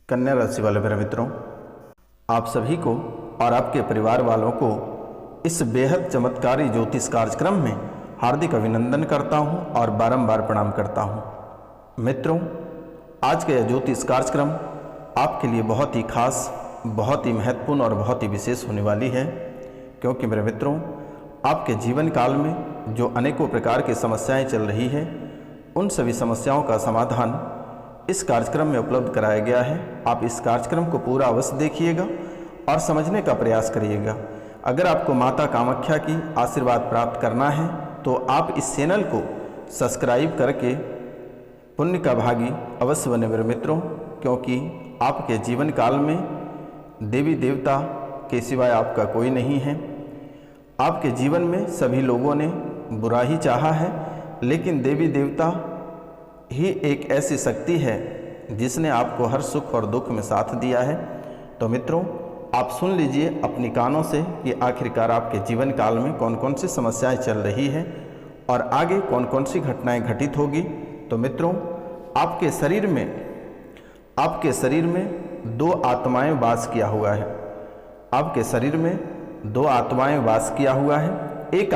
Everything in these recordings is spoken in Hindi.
कन्या राशि वाले मेरे मित्रों, आप सभी को और आपके परिवार वालों को इस बेहद चमत्कारी ज्योतिष कार्यक्रम में हार्दिक अभिनंदन करता हूं और बारंबार प्रणाम करता हूं। मित्रों, आज का यह ज्योतिष कार्यक्रम आपके लिए बहुत ही खास, बहुत ही महत्वपूर्ण और बहुत ही विशेष होने वाली है, क्योंकि मेरे मित्रों, आपके जीवन काल में जो अनेकों प्रकार की समस्याएं चल रही हैं, उन सभी समस्याओं का समाधान इस कार्यक्रम में उपलब्ध कराया गया है। आप इस कार्यक्रम को पूरा अवश्य देखिएगा और समझने का प्रयास करिएगा। अगर आपको माता कामाख्या की आशीर्वाद प्राप्त करना है तो आप इस चैनल को सब्सक्राइब करके पुण्य का भागी अवश्य बने मेरे मित्रों, क्योंकि आपके जीवन काल में देवी देवता के सिवाय आपका कोई नहीं है। आपके जीवन में सभी लोगों ने बुरा ही चाहा है, लेकिन देवी देवता ही एक ऐसी शक्ति है जिसने आपको हर सुख और दुख में साथ दिया है। तो मित्रों, आप सुन लीजिए अपनी कानों से कि आखिरकार आपके जीवन काल में कौन कौन सी समस्याएं चल रही हैं और आगे कौन कौन सी घटनाएं घटित होगी। तो मित्रों, आपके शरीर में दो आत्माएं वास किया हुआ है। आपके शरीर में दो आत्माएं वास किया हुआ है। एक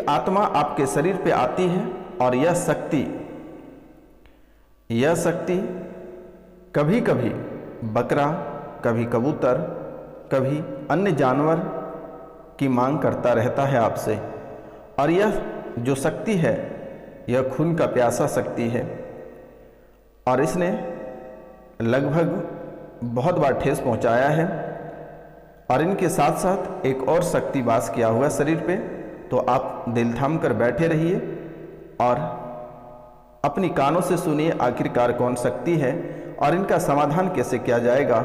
आत्मा आपके शरीर पे आती है और यह शक्ति कभी कभी बकरा, कभी कबूतर, कभी अन्य जानवर की मांग करता रहता है आपसे। और यह जो शक्ति है, यह खून का प्यासा शक्ति है और इसने लगभग बहुत बार ठेस पहुंचाया है। और इनके साथ साथ एक और शक्ति वास किया हुआ शरीर पे। तो आप दिल थाम कर बैठे रहिए और अपनी कानों से सुनिए आखिरकार कौन शक्ति है और इनका समाधान कैसे किया जाएगा।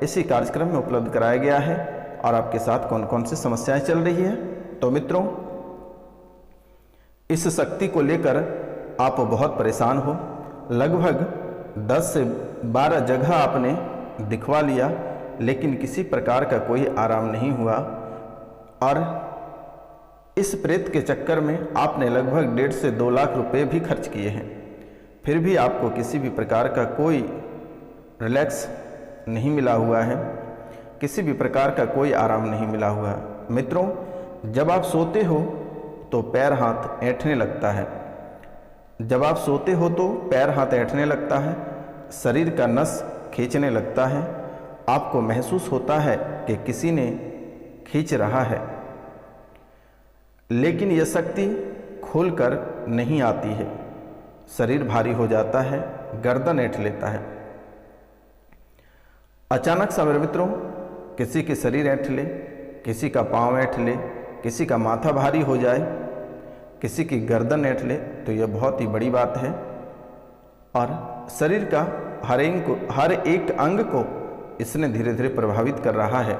इसी कार्यक्रम में उपलब्ध कराया गया है और आपके साथ कौन कौन सी समस्याएं चल रही है। तो मित्रों, इस शक्ति को लेकर आप बहुत परेशान हो। लगभग 10 से 12 जगह आपने दिखवा लिया, लेकिन किसी प्रकार का कोई आराम नहीं हुआ। और इस प्रेत के चक्कर में आपने लगभग 1.5 से 2 लाख रुपए भी खर्च किए हैं, फिर भी आपको किसी भी प्रकार का कोई रिलैक्स नहीं मिला हुआ है, किसी भी प्रकार का कोई आराम नहीं मिला हुआ है। मित्रों, जब आप सोते हो तो पैर हाथ ऐंठने लगता है। जब आप सोते हो तो पैर हाथ ऐंठने लगता है, शरीर का नस खींचने लगता है। आपको महसूस होता है कि किसी ने खींच रहा है, लेकिन यह शक्ति खोलकर नहीं आती है। शरीर भारी हो जाता है, गर्दन ऐंठ लेता है। अचानक सा मेरे मित्रों, किसी के शरीर ऐंठ ले, किसी का पांव ऐंठ ले, किसी का माथा भारी हो जाए, किसी की गर्दन ऐंठ ले, तो यह बहुत ही बड़ी बात है। और शरीर का हर एक अंग को इसने धीरे धीरे प्रभावित कर रहा है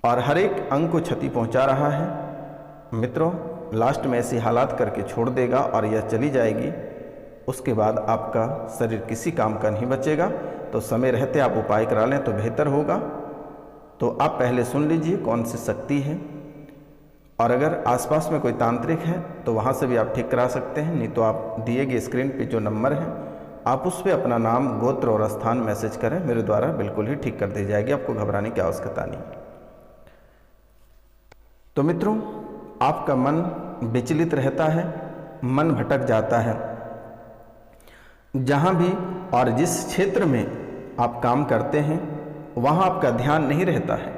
और हर एक अंग को क्षति पहुंचा रहा है। मित्रों, लास्ट में ऐसी हालात करके छोड़ देगा और यह चली जाएगी। उसके बाद आपका शरीर किसी काम का नहीं बचेगा। तो समय रहते आप उपाय करा लें तो बेहतर होगा। तो आप पहले सुन लीजिए कौन सी शक्ति है, और अगर आसपास में कोई तांत्रिक है तो वहाँ से भी आप ठीक करा सकते हैं। नहीं तो आप दिए गए स्क्रीन पे जो नंबर है, आप उस पर अपना नाम, गोत्र और स्थान मैसेज करें, मेरे द्वारा बिल्कुल ही ठीक कर दी जाएगी। आपको घबराने की आवश्यकता नहीं। तो मित्रों, आपका मन विचलित रहता है, मन भटक जाता है। जहाँ भी और जिस क्षेत्र में आप काम करते हैं वहाँ आपका ध्यान नहीं रहता है।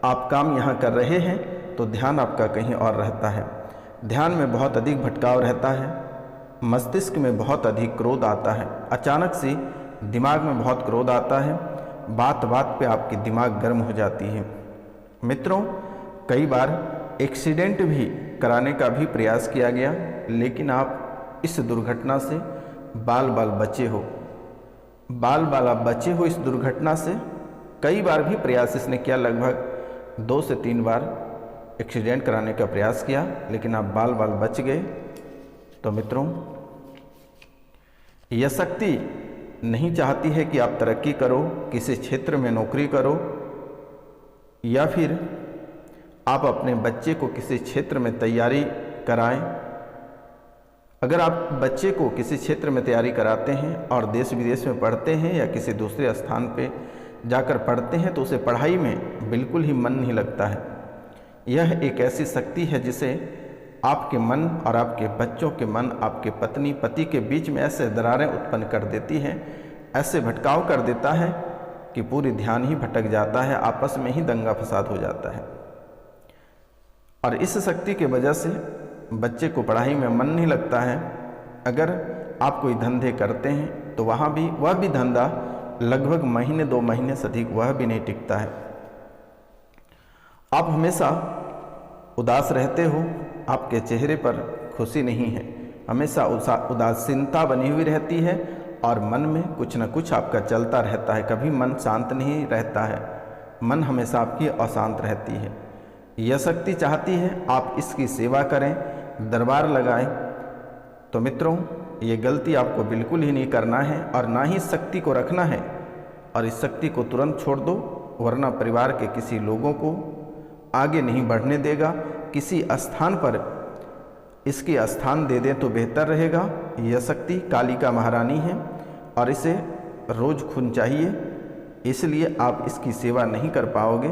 आप काम यहाँ कर रहे हैं तो ध्यान आपका कहीं और रहता है। ध्यान में बहुत अधिक भटकाव रहता है, मस्तिष्क में बहुत अधिक क्रोध आता है, अचानक से दिमाग में बहुत क्रोध आता है, बात बात पे आपकी दिमाग गर्म हो जाती है। मित्रों, कई बार एक्सीडेंट भी कराने का भी प्रयास किया गया, लेकिन आप इस दुर्घटना से बाल बाल बचे हो। आप बचे हो इस दुर्घटना से। कई बार भी प्रयास इसने किया, लगभग 2 से 3 बार एक्सीडेंट कराने का प्रयास किया, लेकिन आप बाल बच गए। तो मित्रों, यह शक्ति नहीं चाहती है कि आप तरक्की करो, किसी क्षेत्र में नौकरी करो, या फिर आप अपने बच्चे को किसी क्षेत्र में तैयारी कराएं। अगर आप बच्चे को किसी क्षेत्र में तैयारी कराते हैं और देश विदेश में पढ़ते हैं या किसी दूसरे स्थान पे जाकर पढ़ते हैं तो उसे पढ़ाई में बिल्कुल ही मन नहीं लगता है। यह एक ऐसी शक्ति है जिसे आपके मन और आपके बच्चों के मन, आपके पत्नी पति के बीच में ऐसे दरारें उत्पन्न कर देती है, ऐसे भटकाव कर देता है कि पूरी ध्यान ही भटक जाता है, आपस में ही दंगा फसाद हो जाता है। और इस शक्ति की वजह से बच्चे को पढ़ाई में मन नहीं लगता है। अगर आप कोई धंधे करते हैं तो वह भी धंधा लगभग महीने 2 महीने से अधिक वह भी नहीं टिकता है। आप हमेशा उदास रहते हो, आपके चेहरे पर खुशी नहीं है, हमेशा उदासीनता बनी हुई रहती है और मन में कुछ न कुछ आपका चलता रहता है, कभी मन शांत नहीं रहता है, मन हमेशा आपकी अशांत रहती है। यह शक्ति चाहती है आप इसकी सेवा करें, दरबार लगाएं। तो मित्रों, ये गलती आपको बिल्कुल ही नहीं करना है और ना ही इस शक्ति को रखना है, और इस शक्ति को तुरंत छोड़ दो, वरना परिवार के किसी लोगों को आगे नहीं बढ़ने देगा। किसी स्थान पर इसकी स्थान दे दें तो बेहतर रहेगा। यह शक्ति कालिका महारानी है और इसे रोज खून चाहिए, इसलिए आप इसकी सेवा नहीं कर पाओगे।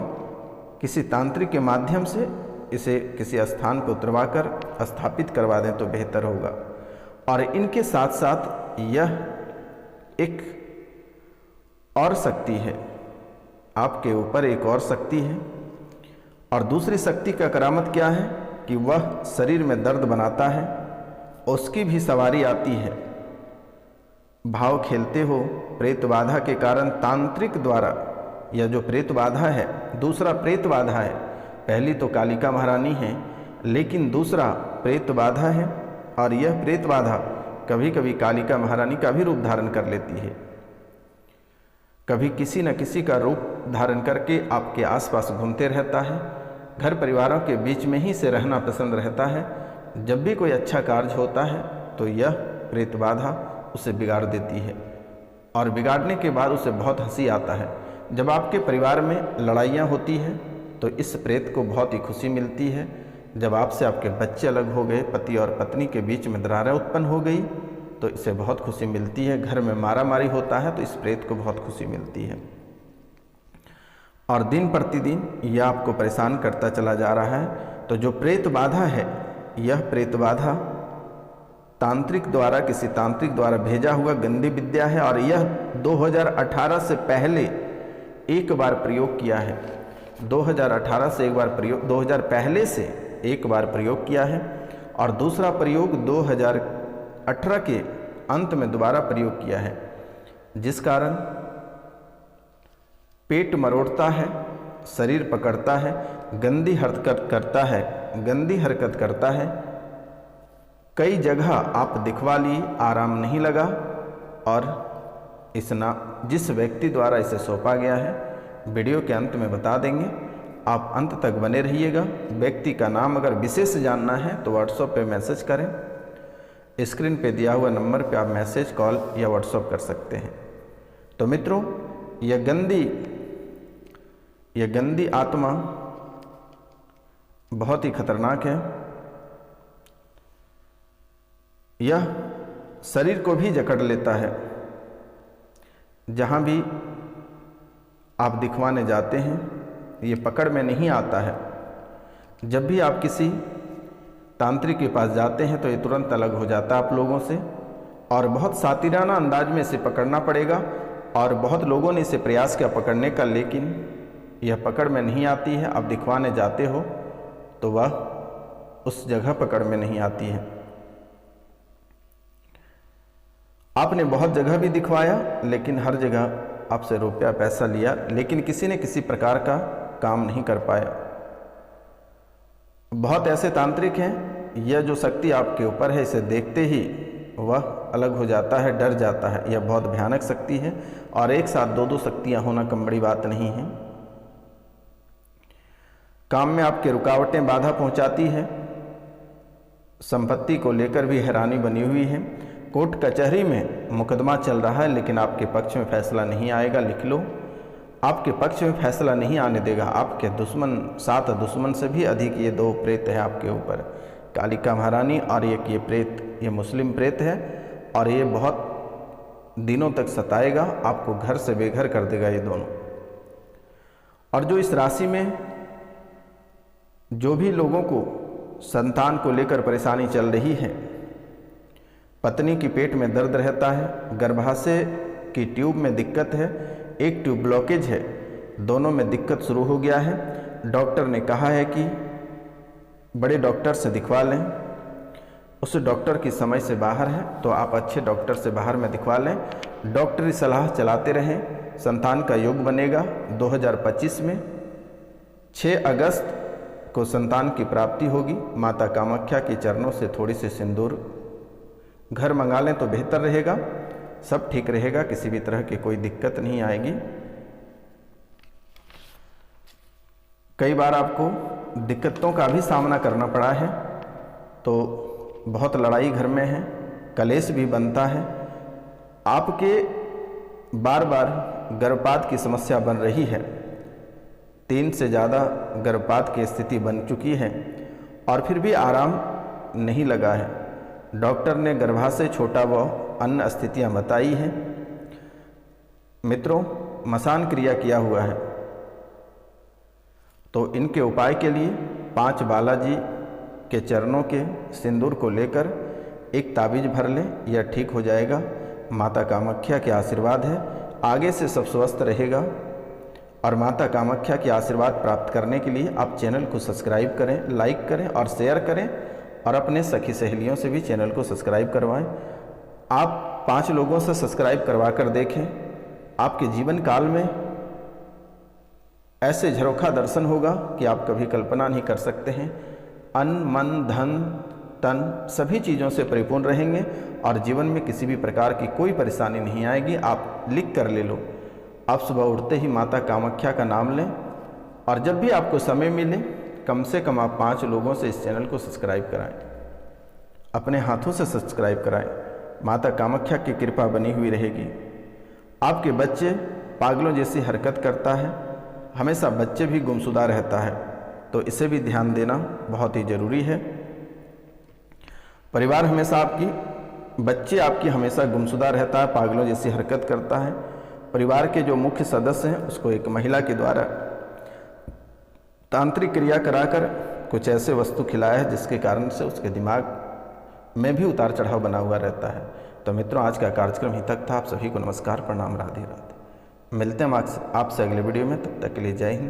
किसी तांत्रिक के माध्यम से इसे किसी स्थान पर उतरवा कर स्थापित करवा दें तो बेहतर होगा। और इनके साथ साथ यह एक और शक्ति है, आपके ऊपर एक और शक्ति है। और दूसरी शक्ति का करामत क्या है कि वह शरीर में दर्द बनाता है, उसकी भी सवारी आती है। भाव खेलते हो, प्रेत बाधा के कारण तांत्रिक द्वारा, यह जो प्रेत बाधा है दूसरा प्रेत बाधा है। पहली तो कालिका महारानी है, लेकिन दूसरा प्रेत बाधा है। और यह प्रेत बाधा कभी कभी कालिका महारानी का भी रूप धारण कर लेती है, कभी किसी न किसी का रूप धारण करके आपके आसपास घूमते रहता है, घर परिवारों के बीच में ही से रहना पसंद रहता है। जब भी कोई अच्छा कार्य होता है तो यह प्रेत बाधा उसे बिगाड़ देती है, और बिगाड़ने के बाद उसे बहुत हंसी आता है। जब आपके परिवार में लड़ाइयाँ होती हैं तो इस प्रेत को बहुत ही खुशी मिलती है। जब आपसे आपके बच्चे अलग हो गए, पति और पत्नी के बीच में दरारें उत्पन्न हो गई, तो इसे बहुत खुशी मिलती है। घर में मारामारी होता है तो इस प्रेत को बहुत खुशी मिलती है। और दिन प्रतिदिन यह आपको परेशान करता चला जा रहा है। तो जो प्रेत बाधा है, यह प्रेत बाधा तांत्रिक द्वारा, किसी तांत्रिक द्वारा भेजा हुआ गंदी विद्या है। और यह 2018 से पहले एक बार प्रयोग किया है, 2018 से एक बार प्रयोग, 2000 पहले से एक बार प्रयोग किया है, और दूसरा प्रयोग 2018 के अंत में दोबारा प्रयोग किया है, जिस कारण पेट मरोड़ता है, शरीर पकड़ता है, गंदी हरकत करता है। कई जगह आप दिखवा लिए, आराम नहीं लगा, और जिस व्यक्ति द्वारा इसे सौंपा गया है वीडियो के अंत में बता देंगे, आप अंत तक बने रहिएगा। व्यक्ति का नाम अगर विशेष जानना है तो व्हाट्सएप पे मैसेज करें, स्क्रीन पे दिया हुआ नंबर पे आप मैसेज, कॉल या व्हाट्सएप कर सकते हैं। तो मित्रों, यह गंदी आत्मा बहुत ही खतरनाक है। यह शरीर को भी जकड़ लेता है। जहाँ भी आप दिखवाने जाते हैं ये पकड़ में नहीं आता है। जब भी आप किसी तांत्रिक के पास जाते हैं तो ये तुरंत अलग हो जाता है आप लोगों से, और बहुत सातिराना अंदाज में इसे पकड़ना पड़ेगा। और बहुत लोगों ने इसे प्रयास किया पकड़ने का, लेकिन यह पकड़ में नहीं आती है। आप दिखवाने जाते हो तो वह उस जगह पकड़ में नहीं आती है। आपने बहुत जगह भी दिखवाया, लेकिन हर जगह आपसे रुपया पैसा लिया, लेकिन किसी ने किसी प्रकार का काम नहीं कर पाया। बहुत ऐसे तांत्रिक हैं, यह जो शक्ति आपके ऊपर है इसे देखते ही वह अलग हो जाता है, डर जाता है। यह बहुत भयानक शक्ति है, और एक साथ 2-2 शक्तियां होना कम बड़ी बात नहीं है। काम में आपके रुकावटें बाधा पहुंचाती है, संपत्ति को लेकर भी हैरानी बनी हुई है। कोर्ट कचहरी में मुकदमा चल रहा है, लेकिन आपके पक्ष में फैसला नहीं आएगा। लिख लो, आपके पक्ष में फैसला नहीं आने देगा। आपके दुश्मन, 7 दुश्मन से भी अधिक ये 2 प्रेत है आपके ऊपर। कालिका महारानी, और एक ये प्रेत, ये मुस्लिम प्रेत है और ये बहुत दिनों तक सताएगा, आपको घर से बेघर कर देगा ये दोनों। और जो इस राशि में जो भी लोगों को संतान को लेकर परेशानी चल रही है, पत्नी की पेट में दर्द रहता है, गर्भाशय की ट्यूब में दिक्कत है, एक ट्यूब ब्लॉकेज है, दोनों में दिक्कत शुरू हो गया है, डॉक्टर ने कहा है कि बड़े डॉक्टर से दिखवा लें, उस डॉक्टर की समय से बाहर है तो आप अच्छे डॉक्टर से बाहर में दिखवा लें, डॉक्टरी सलाह चलाते रहें, संतान का योग बनेगा। 2025 में 6 अगस्त को संतान की प्राप्ति होगी। माता कामाख्या के चरणों से थोड़ी सी सिंदूर घर मंगा लें तो बेहतर रहेगा, सब ठीक रहेगा, किसी भी तरह की कोई दिक्कत नहीं आएगी। कई बार आपको दिक्कतों का भी सामना करना पड़ा है, तो बहुत लड़ाई घर में है, कलेश भी बनता है, आपके बार बार गर्भपात की समस्या बन रही है, 3 से ज़्यादा गर्भपात की स्थिति बन चुकी है और फिर भी आराम नहीं लगा है। डॉक्टर ने गर्भाशय छोटा व अन्य स्थितियां बताई हैं। मित्रों, मसान क्रिया किया हुआ है, तो इनके उपाय के लिए 5 बालाजी के चरणों के सिंदूर को लेकर एक ताबीज भर लें, यह ठीक हो जाएगा। माता कामाख्या के आशीर्वाद है, आगे से सब स्वस्थ रहेगा। और माता कामाख्या के आशीर्वाद प्राप्त करने के लिए आप चैनल को सब्सक्राइब करें, लाइक करें और शेयर करें, और अपने सखी सहेलियों से भी चैनल को सब्सक्राइब करवाएं। आप 5 लोगों से सब्सक्राइब करवा कर देखें, आपके जीवन काल में ऐसे झरोखा दर्शन होगा कि आप कभी कल्पना नहीं कर सकते हैं। अन्न, मन, धन, तन सभी चीज़ों से परिपूर्ण रहेंगे और जीवन में किसी भी प्रकार की कोई परेशानी नहीं आएगी। आप लिख कर ले लो, आप सुबह उठते ही माता कामाख्या का नाम लें, और जब भी आपको समय मिले कम से कम आप 5 लोगों से इस चैनल को सब्सक्राइब कराएं, अपने हाथों से सब्सक्राइब कराएं। माता कामाख्या की कृपा बनी हुई रहेगी। आपके बच्चे पागलों जैसी हरकत करता है, हमेशा बच्चे भी गुमशुदा रहता है, तो इसे भी ध्यान देना बहुत ही ज़रूरी है। परिवार हमेशा बच्चे आपकी हमेशा गुमशुदा रहता है, पागलों जैसी हरकत करता है। परिवार के जो मुख्य सदस्य हैं उसको एक महिला के द्वारा तांत्रिक क्रिया कराकर कुछ ऐसे वस्तु खिलाया है जिसके कारण से उसके दिमाग में भी उतार चढ़ाव बना हुआ रहता है। तो मित्रों, आज का कार्यक्रम ही तक था। आप सभी को नमस्कार, प्रणाम, राधे राधे। मिलते हैं आपसे अगले वीडियो में, तब तक के लिए जय हिंद।